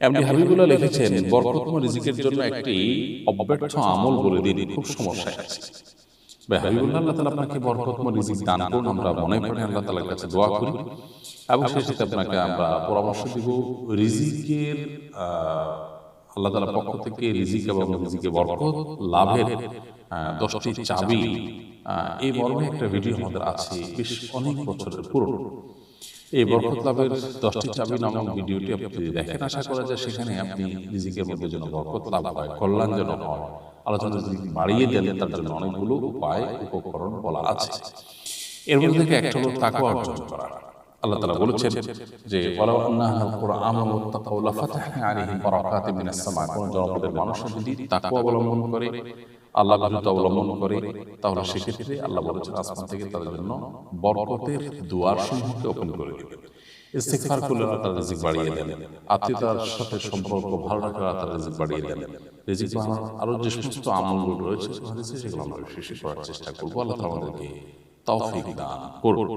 MD Habibullah লিখেছেন, বরকতময় রিজিকের জন্য একটি অব্যর্থ আমল বলে দিন, খুব সমস্যায় আছে। ভাই হাবিবুল্লাহ, আল্লাহ তাআলা আপনাকে বরকতময় রিজিক দান করুন, আমরা মনে প্রাণে আল্লাহ তাআলার কাছে দোয়া করি এবং সেই সাথে আপনাকে আমরা পরামর্শ দিব রিজিকের আল্লাহ তাআলার পক্ষ থেকে রিজিক এবং রিজিকে বরকত লাভের 10টি চাবি, এই মর্মে একটা ভিডিও আমাদের আছে, বেশ অনেক বছরের পুরনো। এই বরকত লাভের 10টি চাবি নামক ভিডিওটি আপনি যদি দেখেন, আশা করা যায় সেখানে আপনি রিজিকের মধ্যে যেন বরকত লাভ হয়, কল্যাণজনক হয়, আলোচনা যদি বাড়িয়ে দেন তার জন্য অনেকগুলো উপায় উপকরণ বলা আছে। এর মধ্যে থেকে একটা হলো তাকওয়া অর্জন করা। আল্লাহ তাআলা বলেছেন যে ওয়ালাউ আন্নাল কুরআন ওয়াত্তাকাউ লাফাতাহনা আলাইহিম বারাকাতিম মিনাস সামা, কোন জনপদের মানুষ যদি তাকওয়া অবলম্বন করে, আল্লাহ ভীরুতা অবলম্বন করে, তাহলে সেক্ষেত্রে আল্লাহ বলেছেন আসমান থেকে তাদের জন্য বরকতের দুয়ার সমূহকে ওপেন করে দেবেন। ইস্তিগফার করলে আল্লাহ তাআলা রিজিক বাড়িয়ে দেন, আত্মীয়তার সাথে সম্পর্ক ভালো রাখলে আল্লাহ তাআলা রিজিক বাড়িয়ে দেন। রিজিক বাড়ানোর আরো যে সমস্ত আমলগুলো রয়েছে সেগুলো আমরা বেশি করার চেষ্টা করবো। আল্লাহ তাআলা আমাদেরকে তৌফিক দান করুন।